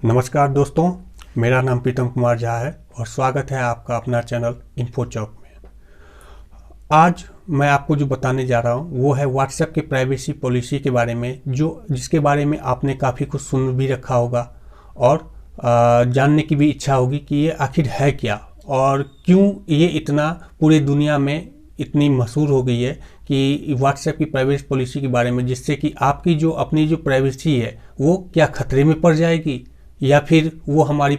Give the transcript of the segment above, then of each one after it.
नमस्कार दोस्तों, मेरा नाम प्रीतम कुमार झा है और स्वागत है आपका अपना चैनल इन्फो चौक में। आज मैं आपको जो बताने जा रहा हूँ वो है व्हाट्सएप के प्राइवेसी पॉलिसी के बारे में, जिसके बारे में आपने काफ़ी कुछ सुन भी रखा होगा और जानने की भी इच्छा होगी कि ये आखिर है क्या और क्यों ये इतना पूरे दुनिया में इतनी मशहूर हो गई है कि व्हाट्सएप की प्राइवेसी पॉलिसी के बारे में, जिससे कि आपकी जो अपनी जो प्राइवेसी है वो क्या खतरे में पड़ जाएगी या फिर वो हमारी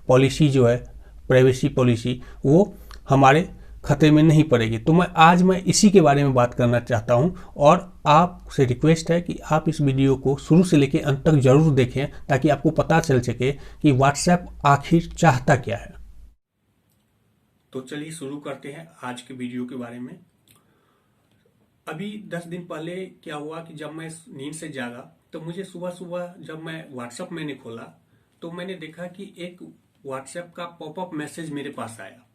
पॉलिसी जो है प्राइवेसी पॉलिसी वो हमारे खतरे में नहीं पड़ेगी। तो आज मैं इसी के बारे में बात करना चाहता हूं और आपसे रिक्वेस्ट है कि आप इस वीडियो को शुरू से लेकर अंत तक जरूर देखें ताकि आपको पता चल सके कि व्हाट्सएप आखिर चाहता क्या है। तो चलिए शुरू करते हैं आज के वीडियो के बारे में। अभी 10 दिन पहले क्या हुआ कि जब मैं नींद से जागा तो मुझे सुबह सुबह जब मैं व्हाट्सएप मैंने खोला तो मैंने देखा कि एक व्हाट्सएप का पॉपअप मैसेज मेरे पास आया।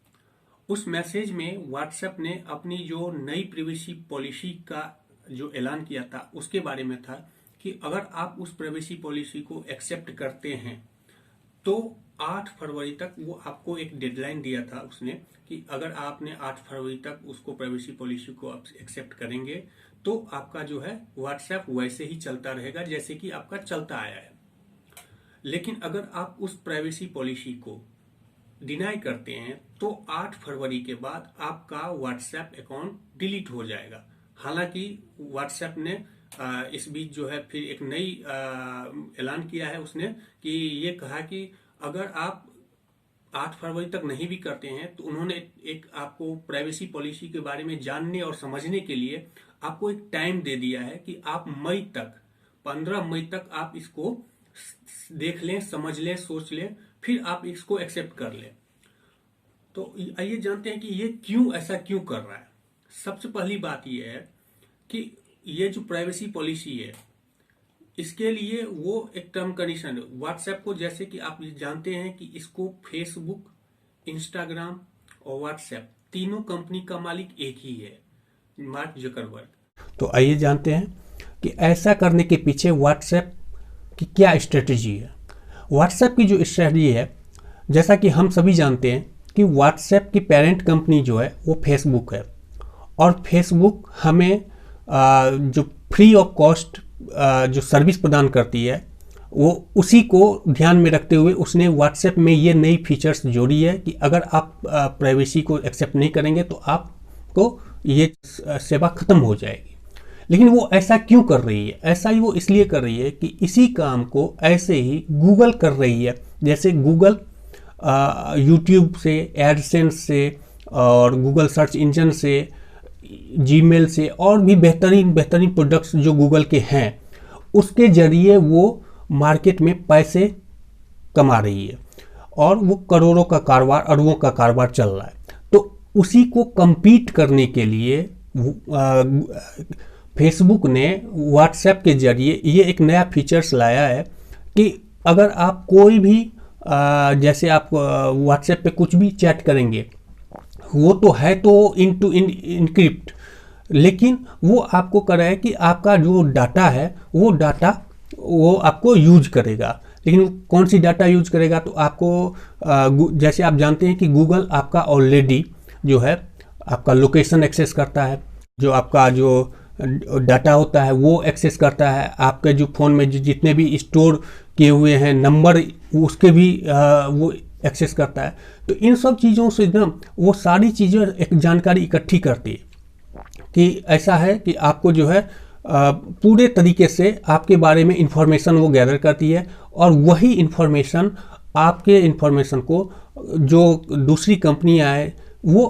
उस मैसेज में व्हाट्सएप ने अपनी जो नई प्राइवेसी पॉलिसी का जो ऐलान किया था उसके बारे में था कि अगर आप उस प्राइवेसी पॉलिसी को एक्सेप्ट करते हैं तो 8 फरवरी तक वो आपको एक डेडलाइन दिया था उसने कि अगर आपने 8 फरवरी तक उसको प्राइवेसी पॉलिसी को एक्सेप्ट करेंगे तो आपका जो है व्हाट्सएप वैसे ही चलता रहेगा जैसे कि आपका चलता आया है। लेकिन अगर आप उस प्राइवेसी पॉलिसी को डिनाई करते हैं तो 8 फरवरी के बाद आपका व्हाट्सएप अकाउंट डिलीट हो जाएगा। हालांकि व्हाट्सएप ने इस बीच जो है फिर एक नई ऐलान किया है उसने कि ये कहा कि अगर आप 8 फरवरी तक नहीं भी करते हैं तो उन्होंने एक आपको प्राइवेसी पॉलिसी के बारे में जानने और समझने के लिए आपको एक टाइम दे दिया है कि आप मई तक 15 मई तक आप इसको देख लें, समझ लें, सोच लें, फिर आप इसको एक्सेप्ट कर लें। तो आइए जानते हैं कि ये ऐसा क्यों कर रहा है। सबसे पहली बात यह है कि ये जो प्राइवेसी पॉलिसी है इसके लिए वो एक टर्म कंडीशन है व्हाट्सएप को, जैसे कि आप जानते हैं कि इसको फेसबुक, इंस्टाग्राम और व्हाट्सएप तीनों कंपनी का मालिक एक ही है, मार्क जकरबर्ग। तो आइए जानते हैं कि ऐसा करने के पीछे व्हाट्सएप की क्या स्ट्रेटजी है। व्हाट्सएप की जो स्ट्रेटजी है, जैसा कि हम सभी जानते हैं कि व्हाट्सएप की पेरेंट कंपनी जो है वो फेसबुक है और फेसबुक हमें जो फ्री ऑफ कॉस्ट जो सर्विस प्रदान करती है वो उसी को ध्यान में रखते हुए उसने व्हाट्सएप में ये नई फीचर्स जोड़ी है कि अगर आप प्राइवेसी को एक्सेप्ट नहीं करेंगे तो आपको ये सेवा खत्म हो जाएगी। लेकिन वो ऐसा क्यों कर रही है? ऐसा ही वो इसलिए कर रही है कि इसी काम को ऐसे ही गूगल कर रही है। जैसे गूगल यूट्यूब से, एडसेंस से और गूगल सर्च इंजन से, जीमेल से और भी बेहतरीन प्रोडक्ट्स जो गूगल के हैं उसके जरिए वो मार्केट में पैसे कमा रही है और वो करोड़ों का कारोबार, अरबों का कारोबार चल रहा है। तो उसी को compete करने के लिए फेसबुक ने व्हाट्सएप के जरिए ये एक नया फीचर्स लाया है कि अगर आप कोई भी जैसे आप व्हाट्सएप पे कुछ भी चैट करेंगे वो तो है तो इनक्रिप्ट, लेकिन वो आपको कर रहा है कि आपका जो डाटा है वो डाटा वो आपको यूज करेगा। लेकिन कौन सी डाटा यूज करेगा? तो आपको जैसे आप जानते हैं कि गूगल आपका ऑलरेडी जो है आपका लोकेशन एक्सेस करता है, जो आपका जो डाटा होता है वो एक्सेस करता है, आपके जो फ़ोन में जितने भी स्टोर किए हुए हैं नंबर उसके भी वो एक्सेस करता है। तो इन सब चीज़ों से ना वो सारी चीज़ें एक जानकारी इकट्ठी करती है कि ऐसा है कि आपको जो है पूरे तरीके से आपके बारे में इंफॉर्मेशन वो गैदर करती है और वही इंफॉर्मेशन आपके इंफॉर्मेशन को जो दूसरी कंपनियां हैं वो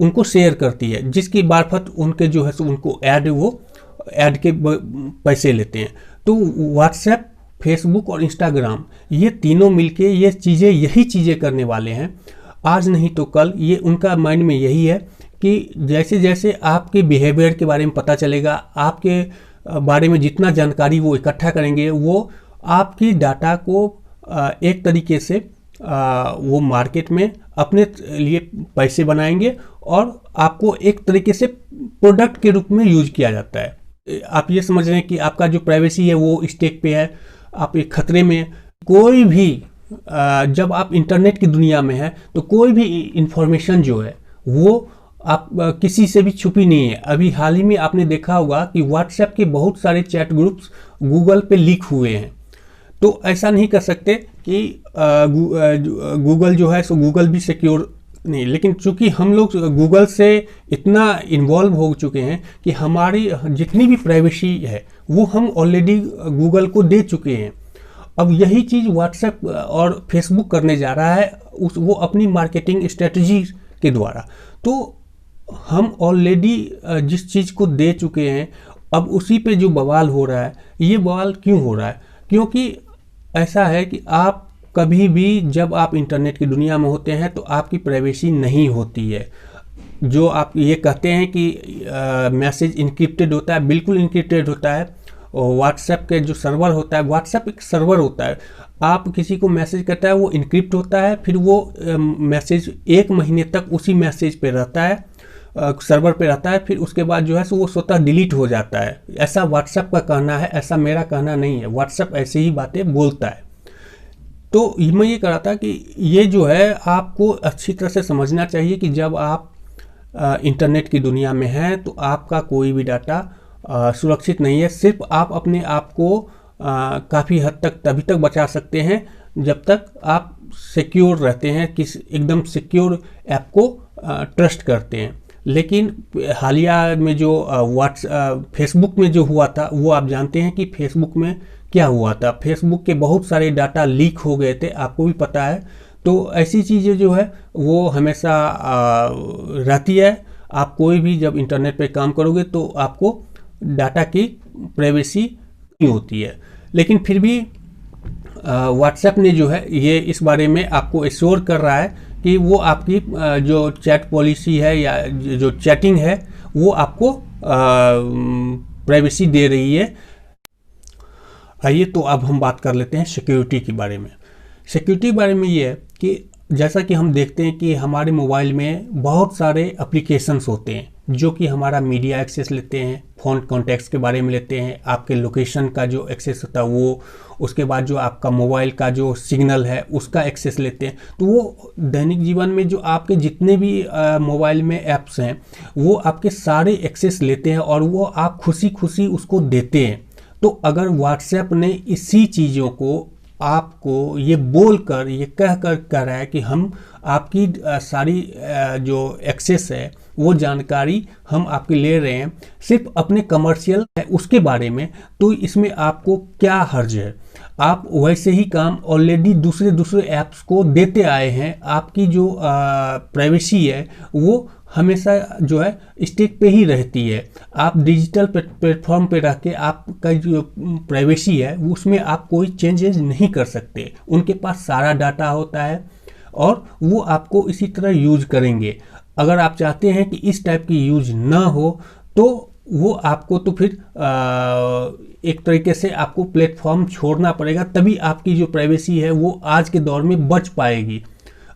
उनको शेयर करती है, जिसकी मार्फत उनके जो है उनको ऐड के पैसे लेते हैं। तो व्हाट्सएप, फेसबुक और इंस्टाग्राम ये तीनों मिलके ये चीज़ें यही चीज़ें करने वाले हैं। आज नहीं तो कल ये उनका माइंड में यही है कि जैसे जैसे आपके बिहेवियर के बारे में पता चलेगा, आपके बारे में जितना जानकारी वो इकट्ठा करेंगे वो आपकी डाटा को एक तरीके से वो मार्केट में अपने लिए पैसे बनाएंगे और आपको एक तरीके से प्रोडक्ट के रूप में यूज किया जाता है। आप ये समझ रहे हैं कि आपका जो प्राइवेसी है वो स्टेक पे है, आप एक खतरे में कोई भी जब आप इंटरनेट की दुनिया में हैं तो कोई भी इंफॉर्मेशन जो है वो आप किसी से भी छुपी नहीं है। अभी हाल ही में आपने देखा होगा कि व्हाट्सएप के बहुत सारे चैट ग्रुप्स गूगल पे लीक हुए हैं। तो ऐसा नहीं कर सकते कि गूगल जो है सो गूगल भी सिक्योर नहीं, लेकिन चूंकि हम लोग गूगल से इतना इन्वॉल्व हो चुके हैं कि हमारी जितनी भी प्राइवेसी है वो हम ऑलरेडी गूगल को दे चुके हैं। अब यही चीज़ व्हाट्सएप और फेसबुक करने जा रहा है वो अपनी मार्केटिंग स्ट्रेटजी के द्वारा। तो हम ऑलरेडी जिस चीज़ को दे चुके हैं, अब उसी पे जो बवाल हो रहा है, ये बवाल क्यों हो रहा है? क्योंकि ऐसा है कि आप कभी भी जब आप इंटरनेट की दुनिया में होते हैं तो आपकी प्राइवेसी नहीं होती है। जो आप ये कहते हैं कि मैसेज इनक्रिप्टेड होता है, बिल्कुल इनक्रिप्टेड होता है। और व्हाट्सएप के जो सर्वर होता है, व्हाट्सएप एक सर्वर होता है, आप किसी को मैसेज करता है वो इनक्रिप्ट होता है, फिर वो मैसेज 1 महीने तक उसी मैसेज पे रहता है, सर्वर पे रहता है, फिर उसके बाद जो है सो वो स्वतः डिलीट हो जाता है। ऐसा व्हाट्सएप का कहना है, ऐसा मेरा कहना नहीं है। व्हाट्सएप ऐसे ही बातें बोलता है। तो मैं ये कह रहा था कि ये जो है आपको अच्छी तरह से समझना चाहिए कि जब आप इंटरनेट की दुनिया में हैं तो आपका कोई भी डाटा सुरक्षित नहीं है। सिर्फ आप अपने आप को काफ़ी हद तक तभी तक बचा सकते हैं जब तक आप सिक्योर रहते हैं, एकदम सिक्योर ऐप को ट्रस्ट करते हैं। लेकिन हालिया में जो फेसबुक में जो हुआ था वो आप जानते हैं कि फेसबुक में क्या हुआ था। फेसबुक के बहुत सारे डाटा लीक हो गए थे, आपको भी पता है। तो ऐसी चीज़ें जो है वो हमेशा रहती है। आप कोई भी जब इंटरनेट पे काम करोगे तो आपको डाटा की प्राइवेसी नहीं होती है। लेकिन फिर भी व्हाट्सएप ने जो है ये इस बारे में आपको एश्योर कर रहा है कि वो आपकी जो चैट पॉलिसी है या जो चैटिंग है वो आपको प्राइवेसी दे रही है। आइए तो अब हम बात कर लेते हैं सिक्योरिटी के बारे में। सिक्योरिटी के बारे में ये है कि जैसा कि हम देखते हैं कि हमारे मोबाइल में बहुत सारे एप्लीकेशंस होते हैं जो कि हमारा मीडिया एक्सेस लेते हैं, फ़ोन कॉन्टैक्ट्स के बारे में लेते हैं, आपके लोकेशन का जो एक्सेस होता है वो, उसके बाद जो आपका मोबाइल का जो सिग्नल है उसका एक्सेस लेते हैं। तो वो दैनिक जीवन में जो आपके जितने भी मोबाइल में ऐप्स हैं वो आपके सारे एक्सेस लेते हैं और वो आप खुशी खुशी उसको देते हैं। तो अगर व्हाट्सएप ने इसी चीज़ों को आपको ये बोलकर ये कहकर कह रहा है कि हम आपकी सारी जो एक्सेस है वो जानकारी हम आपकी ले रहे हैं सिर्फ अपने कमर्शियल है उसके बारे में, तो इसमें आपको क्या हर्ज है? आप वैसे ही काम ऑलरेडी दूसरे ऐप्स को देते आए हैं। आपकी जो प्राइवेसी है वो हमेशा जो है स्टेक पे ही रहती है। आप डिजिटल प्लेटफॉर्म पे रह के आपका जो प्राइवेसी है उसमें आप कोई चेंजेस नहीं कर सकते। उनके पास सारा डाटा होता है और वो आपको इसी तरह यूज करेंगे। अगर आप चाहते हैं कि इस टाइप की यूज ना हो तो वो आपको तो फिर एक तरीके से आपको प्लेटफॉर्म छोड़ना पड़ेगा, तभी आपकी जो प्राइवेसी है वो आज के दौर में बच पाएगी।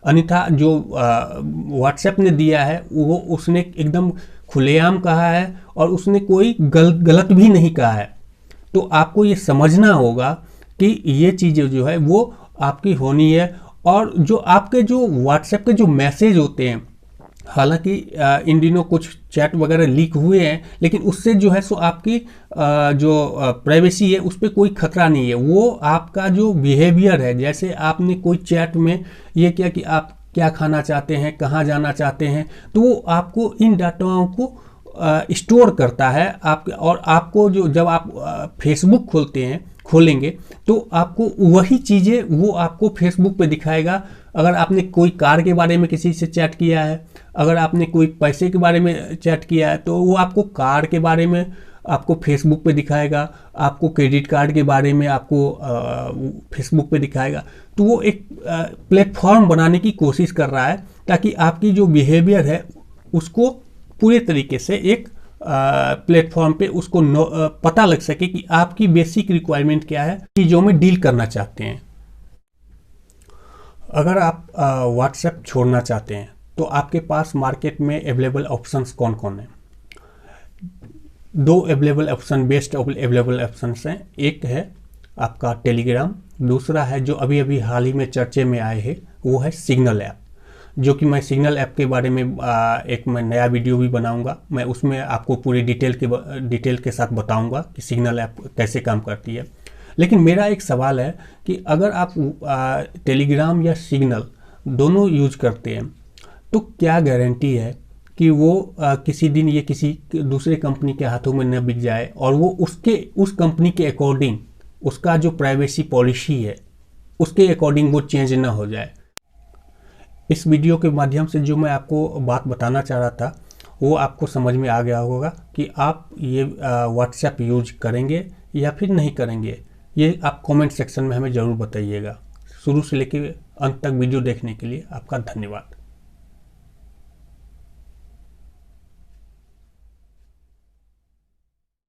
अन्यथा जो व्हाट्सएप ने दिया है वो उसने एकदम खुलेआम कहा है और उसने कोई गलत भी नहीं कहा है। तो आपको ये समझना होगा कि ये चीज़ें जो है वो आपकी होनी है। और जो आपके जो व्हाट्सएप के जो मैसेज होते हैं, हालांकि इन दिनों कुछ चैट वगैरह लीक हुए हैं, लेकिन उससे जो है सो आपकी जो प्राइवेसी है उस पर कोई खतरा नहीं है। वो आपका जो बिहेवियर है, जैसे आपने कोई चैट में ये किया कि आप क्या खाना चाहते हैं, कहाँ जाना चाहते हैं, तो वो आपको इन डाटाओं को स्टोर करता है आपके। और आपको जो जब आप फेसबुक खोलेंगे तो आपको वही चीज़ें वो आपको फेसबुक पे दिखाएगा। अगर आपने कोई कार के बारे में किसी से चैट किया है, अगर आपने कोई पैसे के बारे में चैट किया है तो वो आपको कार के बारे में आपको फेसबुक पे दिखाएगा। आपको क्रेडिट कार्ड के बारे में आपको फेसबुक पे दिखाएगा। तो वो एक प्लेटफॉर्म बनाने की कोशिश कर रहा है ताकि आपकी जो बिहेवियर है उसको पूरे तरीके से एक प्लेटफॉर्म पे उसको पता लग सके कि आपकी बेसिक रिक्वायरमेंट क्या है, चीज़ों में डील करना चाहते हैं। अगर आप व्हाट्सएप छोड़ना चाहते हैं तो आपके पास मार्केट में अवेलेबल ऑप्शंस कौन कौन हैं? 2 available option, best available options हैं। एक है आपका टेलीग्राम दूसरा है जो अभी अभी हाल ही में चर्चे में आए हैं, वो है सिग्नल ऐप, जो कि मैं सिग्नल ऐप के बारे में एक मैं नया वीडियो भी बनाऊंगा। मैं उसमें आपको पूरी डिटेल के साथ बताऊंगा कि सिग्नल ऐप कैसे काम करती है। लेकिन मेरा एक सवाल है कि अगर आप टेलीग्राम या सिग्नल दोनों यूज करते हैं, तो क्या गारंटी है कि वो किसी दिन ये किसी दूसरे कंपनी के हाथों में न बिक जाए और वो उस कंपनी के अकॉर्डिंग उसका जो प्राइवेसी पॉलिसी है उसके अकॉर्डिंग वो चेंज ना हो जाए। इस वीडियो के माध्यम से जो मैं आपको बात बताना चाह रहा था वो आपको समझ में आ गया होगा कि आप ये व्हाट्सएप यूज करेंगे या फिर नहीं करेंगे। ये आप कमेंट सेक्शन में हमें ज़रूर बताइएगा। शुरू से लेकर अंत तक वीडियो देखने के लिए आपका धन्यवाद।